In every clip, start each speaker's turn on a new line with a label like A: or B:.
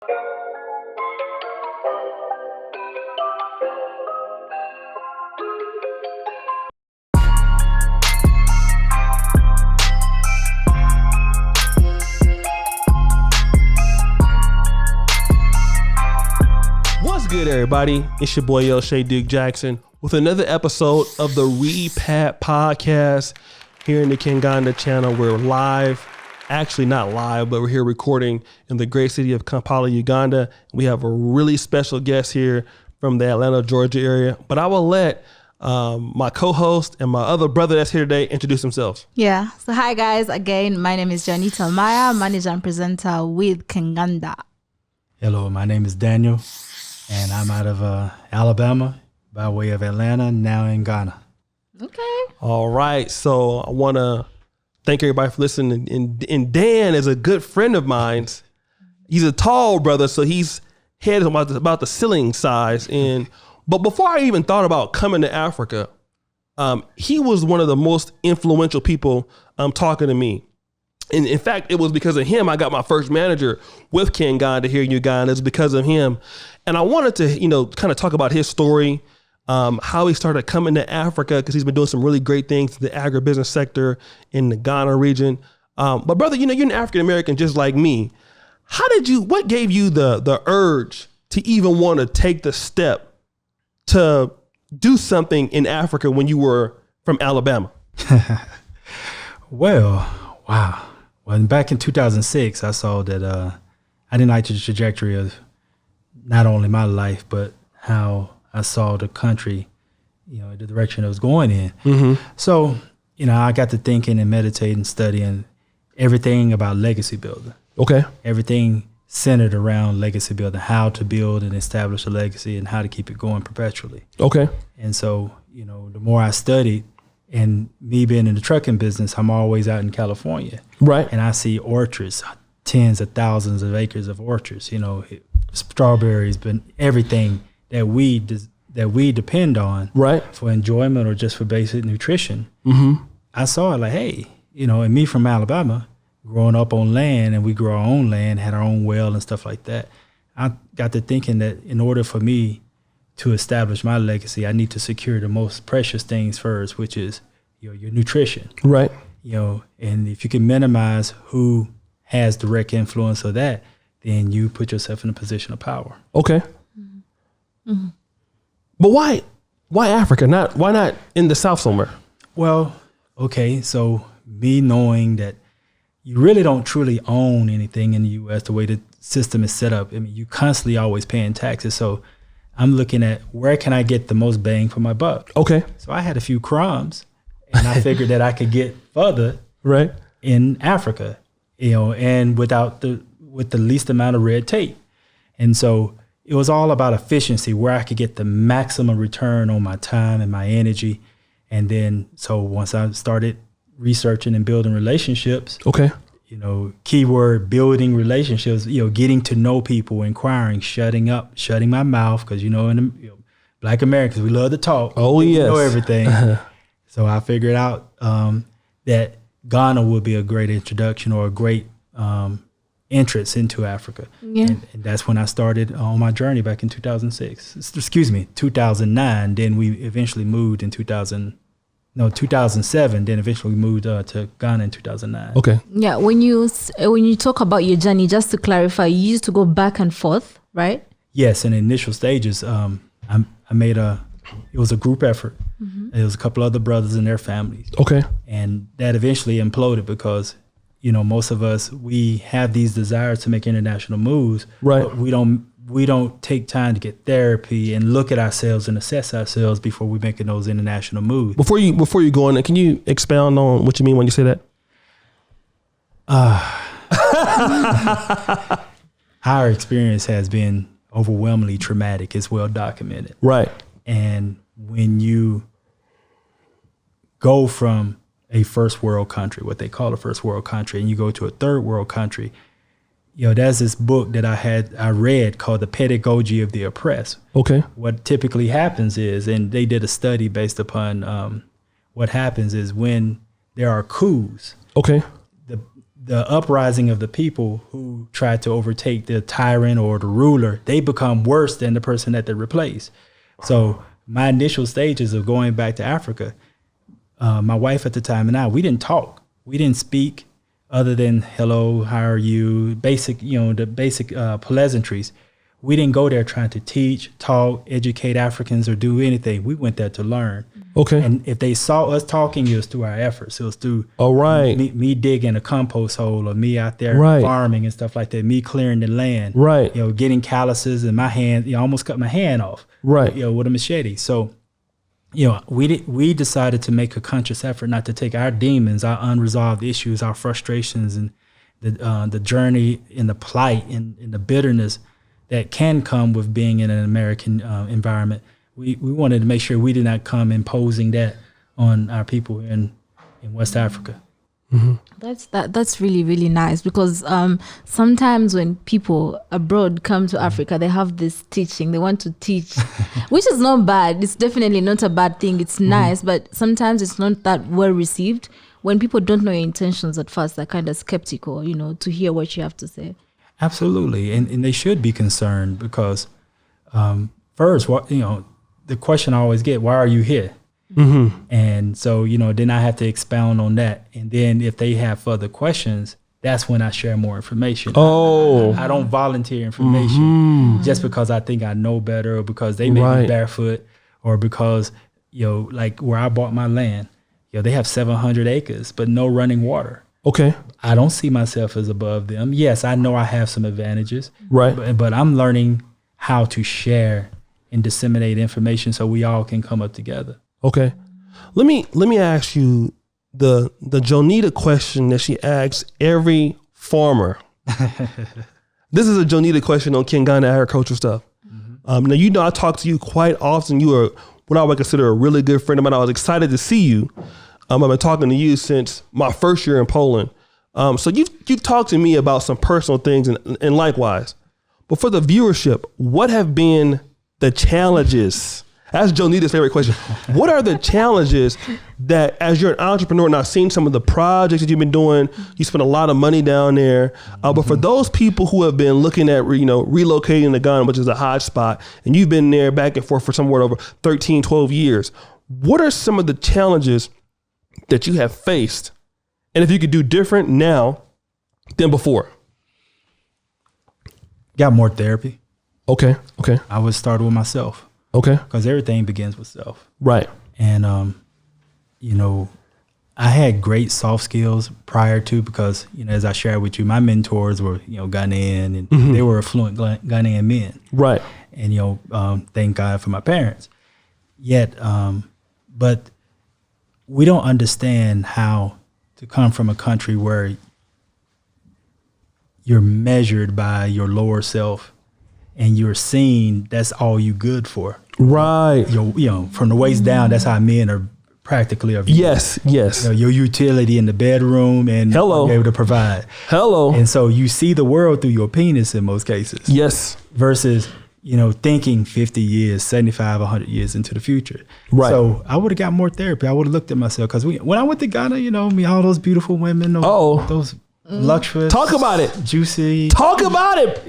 A: What's good, everybody? It's your boy, Shea Duke Jackson, with another episode of the Repat Podcast here in the Kinganda channel. We're live, actually not live, but we're here recording in the great city of Kampala, Uganda. We have a really special guest here from the Atlanta, Georgia area. But I will let my co-host and my other brother that's here today introduce themselves.
B: Yeah. So hi, guys. Again, my name is Janita Maya, manager and presenter with Kinganda.
C: Hello, my name is Daniel, and I'm out of Alabama by way of Atlanta, now in Ghana.
B: Okay.
A: All right. So I want to thank everybody for listening. And Dan is a good friend of mine. He's a tall brother, so he's head is about the ceiling size. But before I even thought about coming to Africa, he was one of the most influential people talking to me. And in fact, it was because of him I got my first manager with Kinganda here in Uganda. It's because of him. And I wanted to, kind of talk about his story, how he started coming to Africa, because he's been doing some really great things in the agribusiness sector in the Ghana region. But brother, you're an African-American just like me. What gave you the urge to even want to take the step to do something in Africa when you were from Alabama?
C: Well, wow. Well, back in 2006, I saw that I didn't like the trajectory of not only my life, but how I saw the country, the direction it was going in. Mm-hmm. So, I got to thinking and meditating, studying everything about legacy building.
A: Okay.
C: Everything centered around legacy building, how to build and establish a legacy and how to keep it going perpetually.
A: Okay.
C: And so, the more I studied, and me being in the trucking business, I'm always out in California.
A: Right.
C: And I see orchards, tens of thousands of acres of orchards, strawberries, but everything that we depend on, right, for enjoyment or just for basic nutrition. Mm-hmm. I saw it like, hey, and me from Alabama, growing up on land, and we grew our own land, had our own well and stuff like that. I got to thinking that in order for me to establish my legacy, I need to secure the most precious things first, which is your nutrition. Right. And if you can minimize who has direct influence of that, then you put yourself in a position of power.
A: Okay. Mm-hmm. But why Africa? Why not in the South somewhere?
C: Well, okay. So me knowing that you really don't truly own anything in the U.S. the way the system is set up. I mean, you constantly always paying taxes. So I'm looking at where can I get the most bang for my buck. Okay. So I had a few crumbs, and I figured that I could get further right in Africa, and with the least amount of red tape. And so it was all about efficiency, where I could get the maximum return on my time and my energy. And then, so once I started researching and building relationships, okay, keyword building relationships, getting to know people, inquiring, shutting my mouth, because Black Americans, we love to talk. Oh, yes. We know everything. So I figured out that Ghana would be a great introduction or a great entrance into Africa. Yeah. And that's when I started on my journey back in 2009. Then we eventually moved in 2007, then eventually we moved to Ghana in 2009. Okay.
B: Yeah, when you talk about your journey, just to clarify, you used to go back and forth, right?
C: Yes, in the initial stages, I made it was a group effort. Mm-hmm. There was a couple other brothers and their families. Okay. And that eventually imploded because, most of us, we have these desires to make international moves, right? But we don't take time to get therapy and look at ourselves and assess ourselves before we making those international moves.
A: Before you go on, can you expound on what you mean when you say that?
C: Our experience has been overwhelmingly traumatic. It's well documented. Right. And when you go from a first world country, what they call a first world country, and you go to a third world country, there's this book that I read called The Pedagogy of the Oppressed. Okay. What typically happens is, and they did a study based upon what happens is when there are coups. Okay. the uprising of the people who tried to overtake the tyrant or the ruler, they become worse than the person that they replace. So my initial stages of going back to Africa, my wife at the time and we didn't talk. We didn't speak other than hello, how are you? Basic, the basic pleasantries. We didn't go there trying to teach, talk, educate Africans or do anything. We went there to learn.
A: Okay.
C: And if they saw us talking, it was through our efforts. It was through me digging a compost hole or me out there farming and stuff like that, me clearing the land.
A: Right.
C: Getting calluses in my hand. I almost cut my hand off. Right. With a machete. So, we decided to make a conscious effort not to take our demons, our unresolved issues, our frustrations, and the journey and the plight and the bitterness that can come with being in an American environment. We wanted to make sure we did not come imposing that on our people in West Africa.
A: Mm-hmm.
B: That's really, really nice, because sometimes when people abroad come to Africa, they have this teaching. They want to teach, which is not bad. It's definitely not a bad thing. It's nice, but sometimes it's not that well received. When people don't know your intentions at first, they're kind of skeptical, to hear what you have to say.
C: Absolutely, and they should be concerned because first, the question I always get, why are you here? Mm-hmm. And so, then I have to expound on that. And then if they have further questions, that's when I share more information.
A: Oh,
C: I don't volunteer information just because I think I know better, or because they make me barefoot, or because, like where I bought my land, they have 700 acres, but no running water.
A: Okay.
C: I don't see myself as above them. Yes, I know I have some advantages.
A: Right.
C: But I'm learning how to share and disseminate information so we all can come up together.
A: Okay. Let me ask you the Jonita question that she asks every farmer. This is a Jonita question on Kingana agricultural stuff. Mm-hmm. Now, I talk to you quite often. You are what I would consider a really good friend of mine. I was excited to see you. I've been talking to you since my first year in Poland. So you've talked to me about some personal things and likewise. But for the viewership, what have been the challenges? That's Jonita's favorite question. What are the challenges that, as you're an entrepreneur, and I've seen some of the projects that you've been doing, you spend a lot of money down there. But for those people who have been looking at, relocating to Ghana, which is a hot spot, and you've been there back and forth for somewhere over 13, 12 years, what are some of the challenges that you have faced? And if you could do different now than before?
C: Got more therapy.
A: Okay.
C: I would start with myself.
A: Okay.
C: Because everything begins with self.
A: Right.
C: And, I had great soft skills prior to, because, as I shared with you, my mentors were, Ghanaian, and they were affluent Ghanaian men.
A: Right.
C: And, thank God for my parents. Yet, but we don't understand how to come from a country where you're measured by your lower self and you're seen that's all you good for.
A: Right.
C: From the waist down, that's how men are practically of you.
A: Yes.
C: Your utility in the bedroom and
A: Hello.
C: You're able to provide.
A: Hello.
C: And so you see the world through your penis in most cases.
A: Yes.
C: Versus, thinking 50 years, 75, 100 years into the future.
A: Right.
C: So I would have got more therapy. I would have looked at myself, because when I went to Ghana, all those beautiful women, those luxurious.
A: Talk about it.
C: Juicy.
A: Talk about it.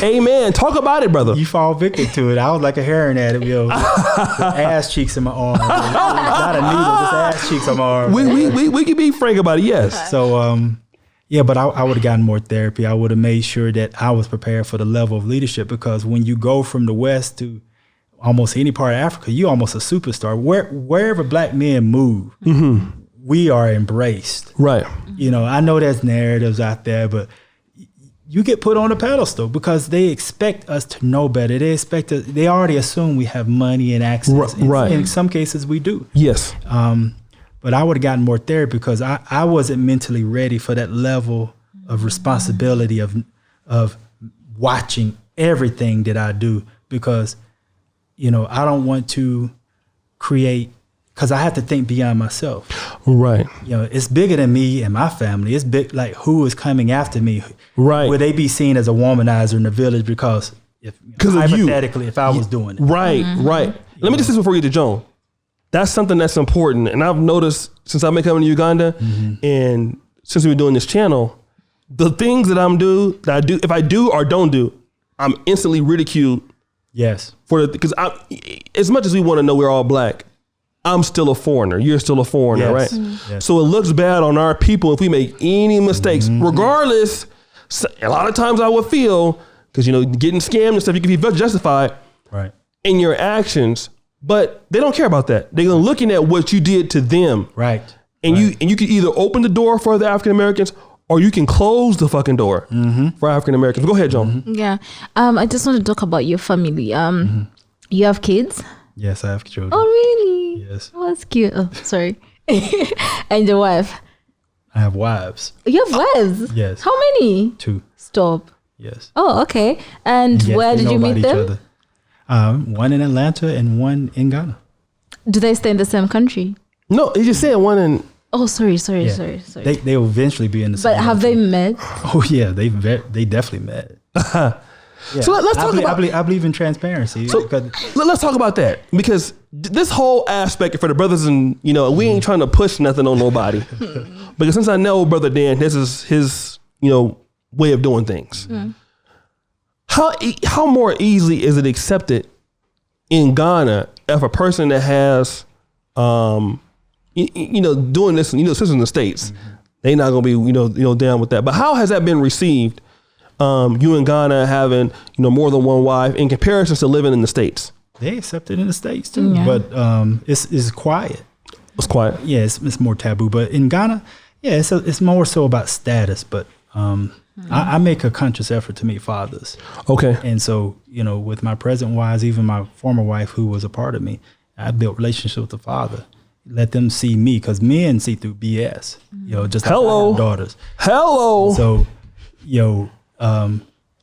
A: Amen. Talk about it, brother.
C: You fall victim to it. I was like a heroin addict, the ass cheeks in my arm. Not a needle, just ass cheeks on my arm.
A: We can be frank about it, yes.
C: So, but I would have gotten more therapy. I would have made sure that I was prepared for the level of leadership, because when you go from the West to almost any part of Africa, you're almost a superstar. Wherever black men move, we are embraced.
A: Right.
C: I know there's narratives out there, but you get put on a pedestal because they expect us to know better. They already assume we have money and access.
A: Right.
C: In some cases we do.
A: Yes.
C: But I would have gotten more therapy because I wasn't mentally ready for that level of responsibility of watching everything that I do, because, I don't want to create, because I have to think beyond myself. Right. It's bigger than me and my family. It's big, like who is coming after me. Right. Would they be seen as a womanizer in the village because hypothetically, if I was doing it. Right,
A: right. Let me just say this before you get to Joan. That's something that's important. And I've noticed since I've been coming to Uganda and since we've been doing this channel, the things that I do, if I do or don't do, I'm instantly ridiculed.
C: Yes.
A: Because as much as we want to know we're all black, I'm still a foreigner. You're still a foreigner,
C: Yes.
A: right?
C: Yes.
A: So it looks bad on our people if we make any mistakes, regardless. A lot of times I would feel, because, getting scammed and stuff, you can be justified
C: Right.
A: in your actions, but they don't care about that. They're looking at what you did to them.
C: Right.
A: And you can either open the door for the African Americans or you can close the fucking door for African Americans. Go ahead, John.
B: Yeah. I just want to talk about your family. You have kids?
C: Yes, I have children.
B: Oh, really?
C: Yes.
B: Oh, that's cute. Oh, sorry. And your wife?
C: I have wives.
B: You have wives?
C: Yes.
B: How many?
C: 2.
B: Stop.
C: Yes.
B: Oh, okay. And
C: Yes,
B: where
C: they
B: did
C: know
B: you
C: about
B: meet
C: each
B: them?
C: other. One in Atlanta and one in Ghana.
B: Do they stay in the same country?
A: No, he just said one in.
B: Oh, sorry.
C: Yeah. They will eventually be in the same
B: But have they met?
C: Oh yeah, they definitely met. Yeah.
A: So let's talk about.
C: I believe in transparency.
A: So let's talk about that, because this whole aspect for the brothers, and we ain't trying to push nothing on nobody, because since I know Brother Dan, this is his way of doing things. How more easily is it accepted in Ghana if a person that has doing this, since in the States, they not gonna be down with that. But how has that been received? You in Ghana having more than one wife in comparison to living in the States.
C: They accept it in the States too, but it's quiet.
A: It's quiet.
C: Yeah, it's more taboo. But in Ghana, yeah, it's more so about status. But I make a conscious effort to meet fathers.
A: Okay.
C: And so with my present wives, even my former wife who was a part of me, I built relationships with the father. Let them see me, because men see through BS. Just like I have daughters.
A: Hello.
C: So,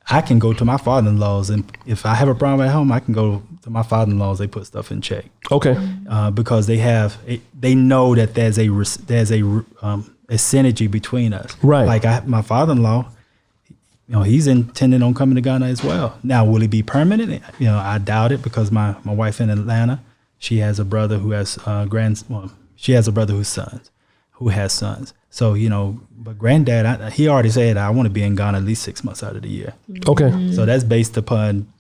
C: I can go to my father-in-laws, and if I have a problem at home, I can go to my father-in-laws. They put stuff in check.
A: Okay.
C: Because they know that there's a synergy between us.
A: Right.
C: Like my father-in-law, he's intending on coming to Ghana as well. Now, will he be permanent? I doubt it, because my wife in Atlanta, she has a brother who has she has a brother who has sons. So, but granddad, he already said, I want to be in Ghana at least 6 months out of the year.
A: Okay.
C: So that's based upon,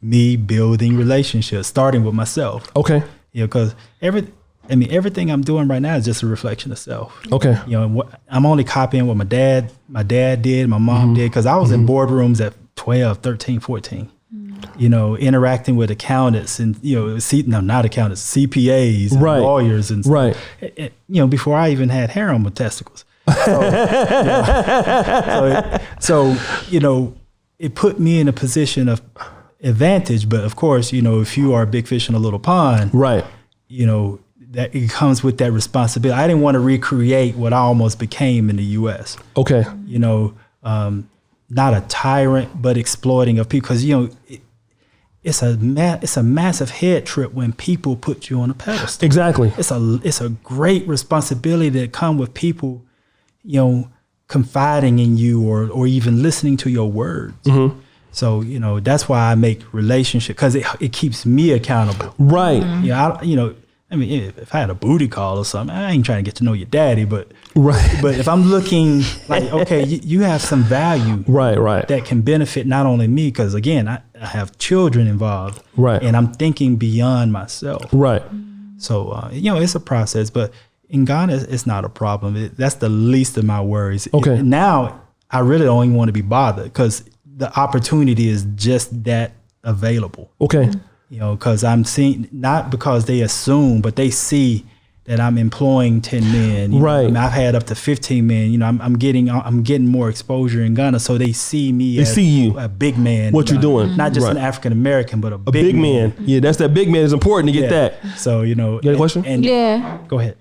C: me building relationships, starting with myself.
A: Okay.
C: Because everything I'm doing right now is just a reflection of self.
A: Okay.
C: I'm only copying what my dad did, my mom did, because I was in boardrooms at 12, 13, 14. Interacting with accountants and, not accountants, CPAs, and
A: right.
C: lawyers and stuff.
A: Right.
C: Before I even had hair on my testicles. So it put me in a position of advantage. But of course, if you are a big fish in a little pond,
A: right.
C: That it comes with that responsibility. I didn't want to recreate what I almost became in the U.S.
A: Okay.
C: Not a tyrant, but exploiting of people. Because, it's a massive head trip when people put you on a pedestal.
A: Exactly.
C: It's a great responsibility that come with people, confiding in you or even listening to your words. Mm-hmm. So, that's why I make relationship, because it keeps me accountable.
A: Right.
C: If I had a booty call or something, I ain't trying to get to know your daddy, but
A: right.
C: But if I'm looking like, okay, you have some value,
A: right,
C: that can benefit not only me, because again, I have children involved,
A: right,
C: and I'm thinking beyond myself,
A: right.
C: So it's a process, but in Ghana, it's not a problem. That's the least of my worries.
A: Okay.
C: Now I really don't even want to be bothered, because the opportunity is just that available.
A: Okay.
C: Because I'm seeing, not because they assume, but they see that I'm employing 10 men.
A: Right.
C: I've had up to 15 men. I'm getting more exposure in Ghana, so they see me.
A: They see you,
C: a big man.
A: What you're doing,
C: not just
A: right.
C: an African American, but a
A: big man. Yeah, that's that big man. Is important to get that.
C: So
A: You got a question?
B: Yeah.
C: Go ahead.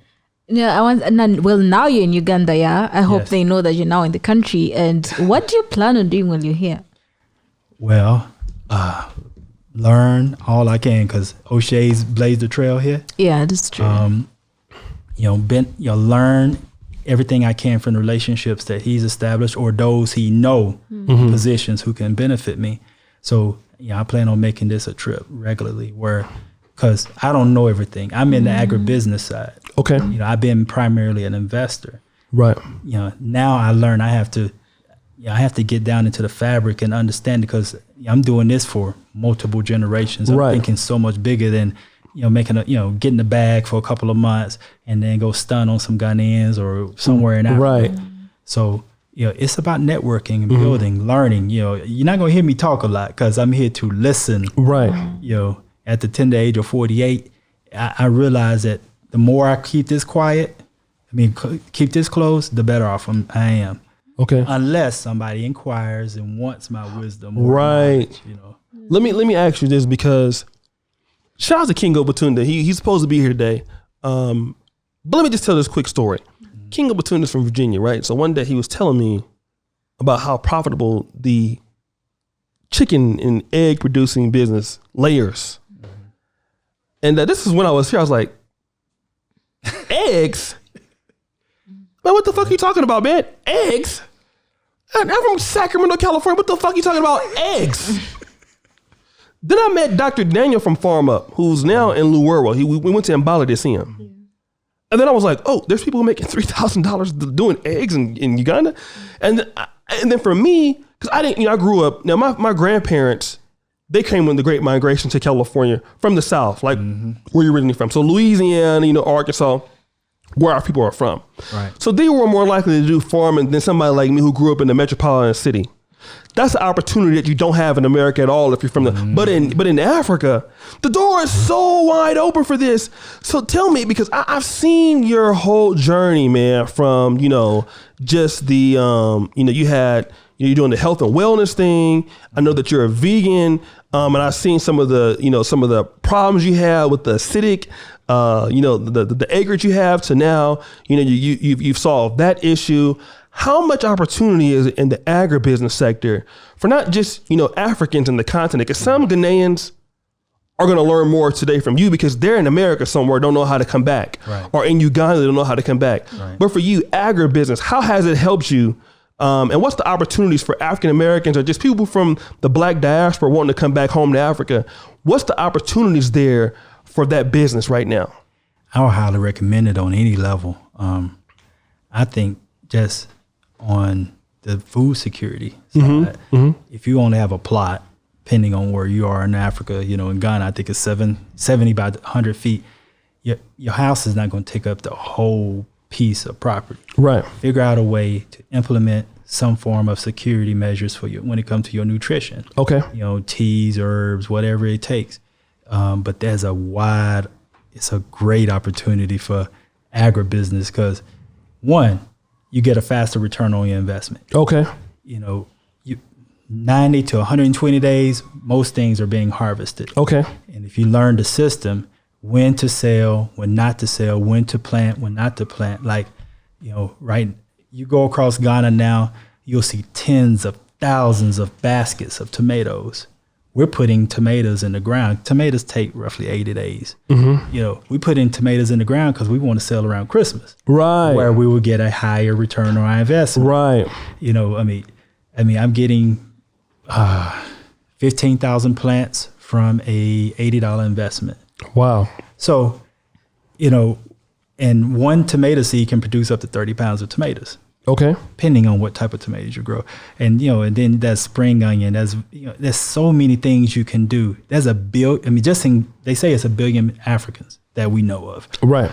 B: Yeah, now you're in Uganda. Yeah, I hope they know that you're now in the country. And what do you plan on doing when you're here?
C: Well, learn all I can, because O'Shea's blazed the trail here.
B: Yeah, that's true.
C: Learn everything I can from the relationships that he's established or those he know in positions who can benefit me. So I plan on making this a trip regularly, because I don't know everything. I'm in the agribusiness side.
A: Okay.
C: I've been primarily an investor.
A: Right.
C: Now I learn I have to I have to get down into the fabric and understand, because I'm doing this for multiple generations. I'm thinking so much bigger than, making getting the bag for a couple of months and then go stun on some Ghanaians or somewhere in Africa. Right. So, it's about networking and building, learning. You're not going to hear me talk a lot because I'm here to listen. Right. At the tender age of 48, I realize that the more I keep this quiet, keep this closed, the better off I am. Okay. Unless somebody inquires and wants my wisdom. Right.
A: Let me ask you this, because shout out to King Obatunda. He's supposed to be here today. But let me just tell this quick story. King Obatunda is from Virginia, right? So one day he was telling me about how profitable the chicken and egg producing business, layers. And this is when I was here. I was like, eggs? Man, what the fuck are you talking about, man? Eggs? I'm from Sacramento, California. What the fuck are you talking about? Eggs? Then I met Dr. Daniel from Farm Up, who's now in Luweero. We went to Mbala to see him. Yeah. And then I was like, oh, there's people making $3,000 doing eggs in Uganda. And then for me, because I grew up, now my grandparents, they came with the Great Migration to California from the South, like where you're originally from. So Louisiana, Arkansas, where our people are from. Right. So they were more likely to do farming than somebody like me who grew up in the metropolitan city. That's an opportunity that you don't have in America at all if you're from but in Africa, the door is so wide open for this. So tell me, because I've seen your whole journey, man, from, just the, you're doing the health and wellness thing. I know that you're a vegan. And I've seen some of the problems you have with the acidic, the acreage you have to now, you've solved that issue. How much opportunity is in the agribusiness sector for not just, Africans in the continent? Because some Ghanaians are going to learn more today from you because they're in America somewhere, don't know how to come back. Right. Or in Uganda, they don't know how to come back. Right. But for you, agribusiness, how has it helped you? And what's the opportunities for African Americans or just people from the Black diaspora wanting to come back home to Africa? What's the opportunities there for that business right now?
C: I would highly recommend it on any level. I think just on the food security side, if you only have a plot, depending on where you are in Africa, in Ghana, I think it's 70 by 100 feet, your house is not going to take up the whole piece of property. Right. Figure out a way to implement some form of security measures for you when it comes to your nutrition. Okay. Teas, herbs, whatever it takes. But there's it's a great opportunity for agribusiness because, one, you get a faster return on your investment. Okay. 90 to 120 days, most things are being harvested. Okay. And if you learn the system, when to sell, when not to sell, when to plant, when not to plant, you go across Ghana now, you'll see tens of thousands of baskets of tomatoes. We're putting tomatoes in the ground. Tomatoes take roughly 80 days. We put in tomatoes in the ground because we want to sell around Christmas. Right. Where we will get a higher return on our investment. Right. I'm getting 15,000 plants from a $80 investment. Wow. So, and one tomato seed can produce up to 30 pounds of tomatoes. Okay. Depending on what type of tomatoes you grow. And, and then that's spring onion. There's so many things you can do. There's they say it's 1 billion Africans that we know of. Right.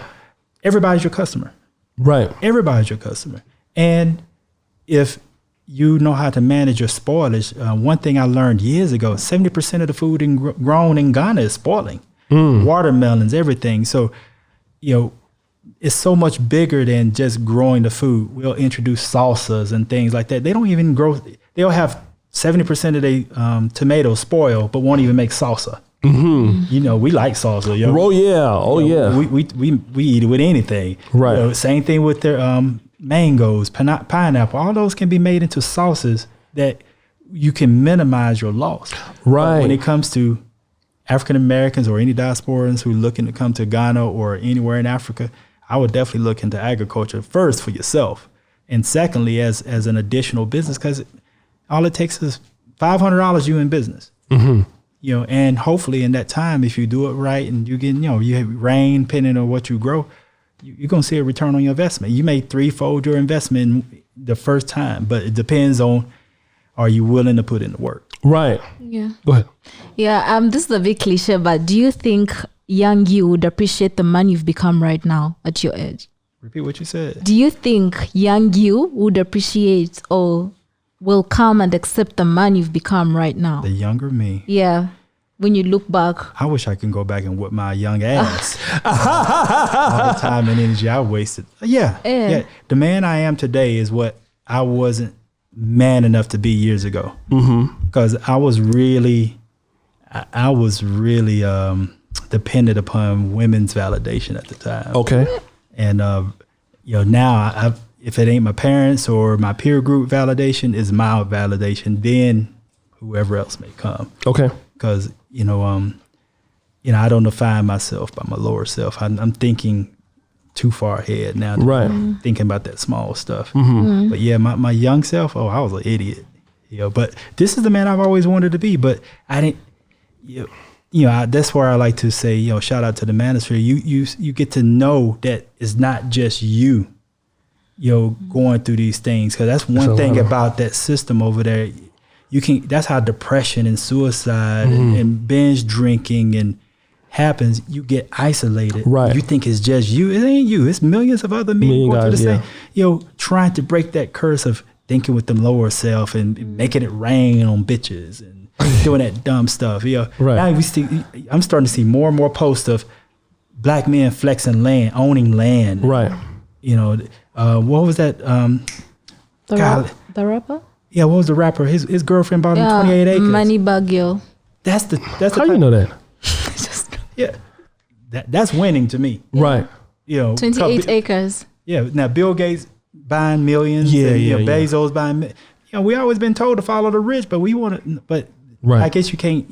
C: Everybody's your customer. Right. Everybody's your customer. And if you know how to manage your spoilage, one thing I learned years ago, 70% of the food grown in Ghana is spoiling. Watermelons, everything. So, it's so much bigger than just growing the food. We'll introduce salsas and things like that. They don't even grow. They'll have 70% of their tomatoes spoil, but won't even make salsa. We like salsa. Yo. Oh yeah. Oh yeah. We eat it with anything. Right. Same thing with their mangoes, pineapple. All those can be made into sauces that you can minimize your loss. Right. But when it comes to African Americans or any diasporans who are looking to come to Ghana or anywhere in Africa, I would definitely look into agriculture first for yourself. And secondly, as an additional business, because all it takes is $500 you in business. And hopefully in that time, if you do it right and you get, you have rain, depending on what you grow, you're going to see a return on your investment. You may threefold your investment the first time, but it depends on, are you willing to put in the work?
A: Right.
B: Yeah.
A: Go ahead.
B: Yeah. This is a bit cliche, but do you think young you would appreciate the man you've become right now at your age?
C: Repeat what you said.
B: Do you think young you would appreciate or will come and accept the man you've become right now?
C: The younger me.
B: Yeah. When you look back.
C: I wish I can go back and whip my young ass. All the time and energy I wasted. Yeah. The man I am today is what I wasn't man enough to be years ago. Because I was really dependent upon women's validation at the time.
A: Okay.
C: And now if it ain't my parents or my peer group validation, is my validation, then whoever else may come.
A: Okay.
C: Because I don't define myself by my lower self. I'm thinking too far ahead now.
A: Right.
C: Thinking about that small stuff. But yeah, my young self, I was an idiot. But this is the man I've always wanted to be. But I didn't. That's where I like to say, shout out to the manosphere. You get to know that it's not just you, going through these things. Because that's one thing about that system over there. That's how depression and suicide and binge drinking and happens. You get isolated.
A: Right.
C: You think it's just you. It ain't you. It's millions of other men going through the same. Trying to break that curse of thinking with them lower self and making it rain on bitches and doing that dumb stuff. Right. Now I'm starting to see more and more posts of black men flexing land, owning land.
A: Right.
C: What was that?
B: The rapper?
C: Yeah, what was the rapper? His girlfriend bought him 28 acres.
B: Moneybag Yo.
C: That's the
A: How you know that?
C: Yeah. That's winning to me.
A: Right.
B: 28 acres.
C: Yeah. Now Bill Gates buying millions. Bezos buying. We always been told to follow the rich, but we want to. But I guess you can't.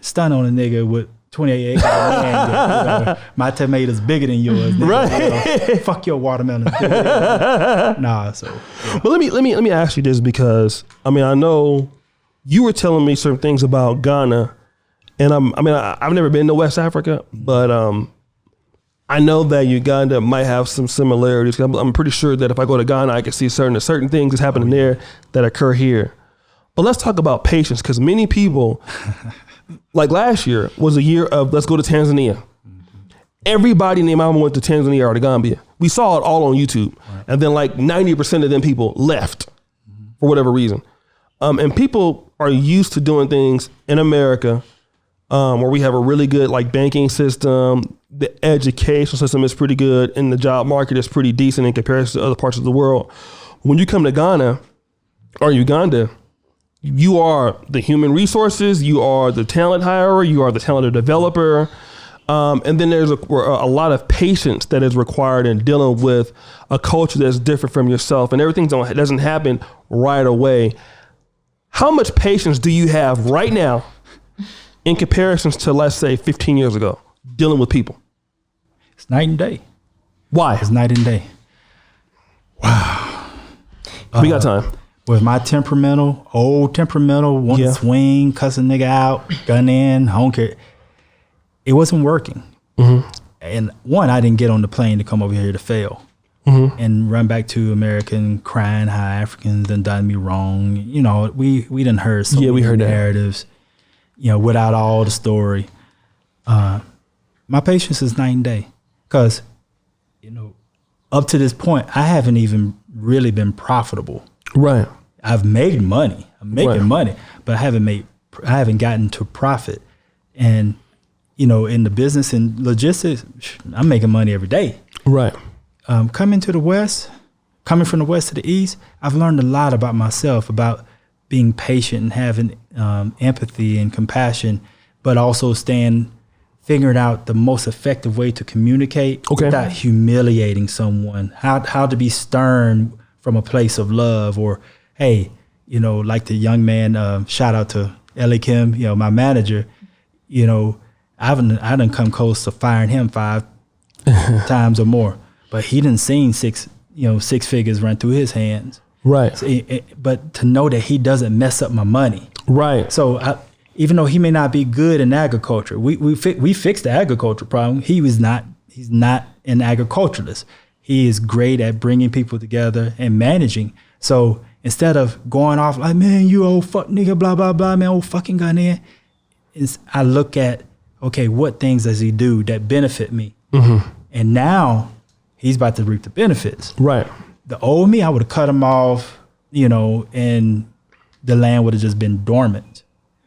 C: Stun on a nigga with 28 acres of land. My tomatoes bigger than yours. Nigga. Right. Fuck your watermelon. Nah. So. Yeah.
A: Well, let me ask you this, because I know you were telling me certain things about Ghana, and I've never been to West Africa, but I know that Uganda might have some similarities. I'm pretty sure that if I go to Ghana, I can see certain things that's happening there that occur here. But let's talk about patience, because many people, like last year was a year of let's go to Tanzania. Everybody named Mama went to Tanzania or to Gambia. We saw it all on YouTube. Right. And then like 90% of them people left for whatever reason. And people are used to doing things in America where we have a really good like banking system. The education system is pretty good, and the job market is pretty decent in comparison to other parts of the world. When you come to Ghana or Uganda, you are the human resources, you are the talent hirer, you are the talent developer. And then there's a lot of patience that is required in dealing with a culture that's different from yourself, and everything doesn't happen right away. How much patience do you have right now in comparison to, let's say, 15 years ago, dealing with people?
C: It's night and day.
A: Why?
C: It's night and day. Wow.
A: We got time.
C: With my old temperamental, want to swing, cuss a nigga out, gun in, I don't care. It wasn't working. And one, I didn't get on the plane to come over here to fail and run back to America and crying how Africans done me wrong. We done heard so many narratives, without all the story. My patience is night and day, because, up to this point, I haven't even really been profitable.
A: Right.
C: I've made money. I'm making money, but I haven't gotten to profit. And, in the business and logistics, I'm making money every day.
A: Right.
C: Coming from the West to the East, I've learned a lot about myself, about being patient and having empathy and compassion, but also figuring out the most effective way to communicate without humiliating someone, how to be stern from a place of love, or, hey, like the young man, shout out to Ellie Kim, my manager, I done come close to firing him 5 times or more, but he done seen 6 figures run through his hands.
A: Right.
C: So but to know that he doesn't mess up my money. Right. So even though he may not be good in agriculture, we fixed the agriculture problem. He's not an agriculturalist. He is great at bringing people together and managing. So instead of going off like, man, you old fuck nigga, blah, blah, blah, man, old fucking Ghanaian, I look at, okay, what things does he do that benefit me? Mm-hmm. And now he's about to reap the benefits.
A: Right.
C: The old me, I would have cut him off, and the land would have just been dormant.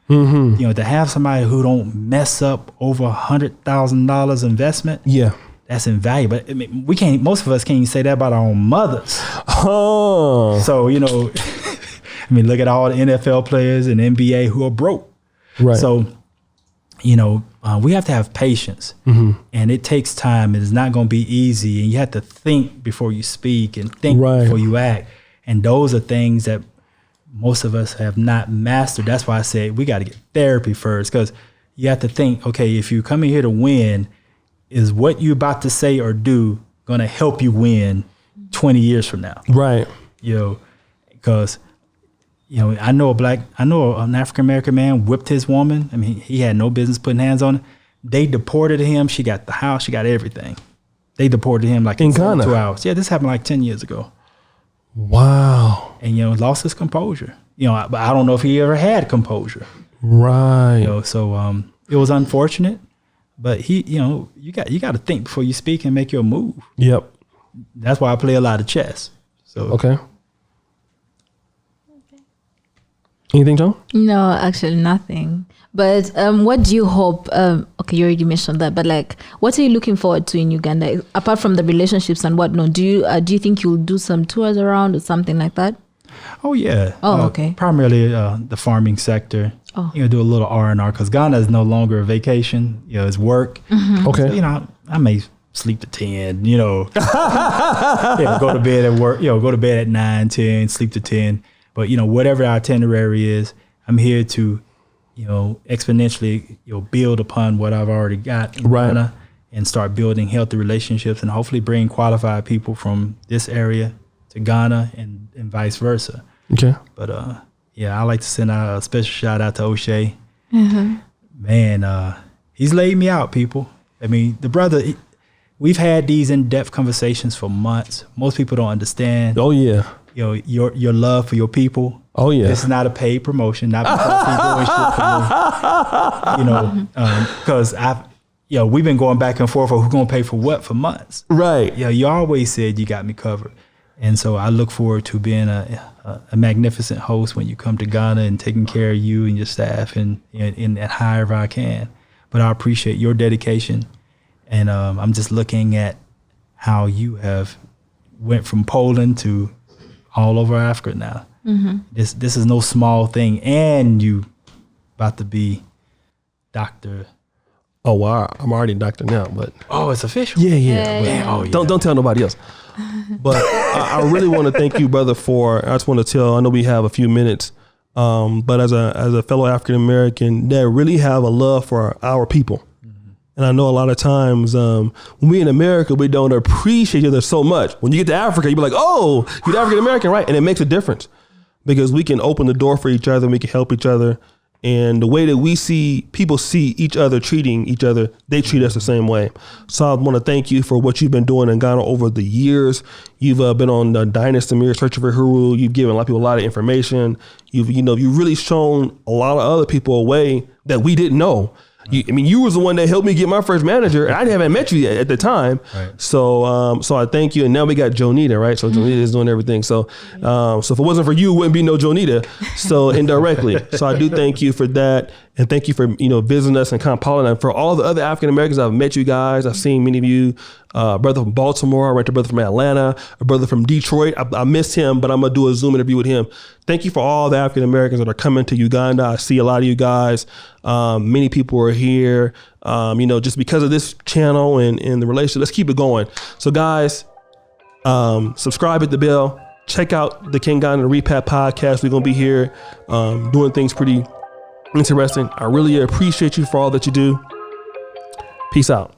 C: Mm-hmm. To have somebody who don't mess up over $100,000 investment.
A: Yeah.
C: That's invaluable. I mean, most of us can't even say that about our own mothers.
A: Oh.
C: So, look at all the NFL players and NBA who are broke.
A: Right.
C: So, we have to have patience, and it takes time. It is not going to be easy, and you have to think before you speak and think before you act. And those are things that most of us have not mastered. That's why I said we got to get therapy first, because you have to think, okay, if you're coming here to win, is what you're about to say or do going to help you win 20 years from now?
A: Right.
C: Because I know an African-American man whipped his woman. I mean, he had no business putting hands on her. They deported him. She got the house. She got everything. They deported him like in Ghana. 2 hours. Yeah, this happened like 10 years ago.
A: Wow.
C: And, lost his composure. But I don't know if he ever had composure.
A: Right.
C: So it was unfortunate. But you got to think before you speak and make your move.
A: Yep.
C: That's why I play a lot of chess. So
A: okay. Anything, John?
B: No, actually nothing. But what do you hope? Okay, you already mentioned that. But what are you looking forward to in Uganda, apart from the relationships and whatnot? Do you think you'll do some tours around or something like that?
C: Oh yeah.
B: Oh, okay.
C: Primarily the farming sector.
B: Oh.
C: Do a little R&R, because Ghana is no longer a vacation. It's work.
B: Mm-hmm.
A: Okay.
C: So, I may sleep to 10. Go to bed at work. Go to bed at 9, 10, sleep to 10. But whatever our itinerary is, I'm here to, exponentially, build upon what I've already got in Ghana and start building healthy relationships, and hopefully bring qualified people from this area to Ghana and vice versa.
A: Okay.
C: But I like to send out a special shout out to O'Shea.
B: Mm-hmm.
C: Man, he's laid me out, people. I mean, the brother. We've had these in-depth conversations for months. Most people don't understand.
A: Oh yeah.
C: Your love for your people.
A: Oh yeah.
C: This is not a paid promotion, not because he's doing shit for me. Because we've been going back and forth of who's gonna pay for what for months.
A: Right.
C: You always said you got me covered, and so I look forward to being a magnificent host when you come to Ghana and taking care of you and your staff and however I can. But I appreciate your dedication, and I'm just looking at how you have went from Poland to all over Africa now. Mm-hmm. This is no small thing, and you about to be Dr.
A: Oh wow, I'm already a doctor now, but
C: it's official.
A: Yeah. Don't tell nobody else. But I really want to thank you, brother, I just want to tell. I know we have a few minutes, but as a fellow African American that really have a love for our people. And I know a lot of times when we in America, we don't appreciate each other so much. When you get to Africa, you be like, oh, you're African American, right? And it makes a difference because we can open the door for each other. And we can help each other. And the way that we see people see each other, treating each other, they treat us the same way. So I want to thank you for what you've been doing in Ghana over the years. You've been on the Dynasty Mirror, Search for Huru. You've given a lot of people a lot of information. You've really shown a lot of other people a way that we didn't know. You was the one that helped me get my first manager, and I haven't met you at the time. Right. So I thank you. And now we got Jonita, right? So Jonita is doing everything. So if it wasn't for you, it wouldn't be no Jonita. So indirectly. So I do thank you for that. And thank you for, visiting us and kind of calling out. For all the other African Americans, I've met you guys. I've seen many of you, a brother from Baltimore. I went to a brother from Atlanta, a brother from Detroit. I missed him, but I'm going to do a Zoom interview with him. Thank you for all the African Americans that are coming to Uganda. I see a lot of you guys. Many people are here, just because of this channel and the relationship. Let's keep it going. So guys, subscribe, hit the bell. Check out the King Ghana and Repat Podcast. We're going to be here doing things pretty interesting. I really appreciate you for all that you do. Peace out.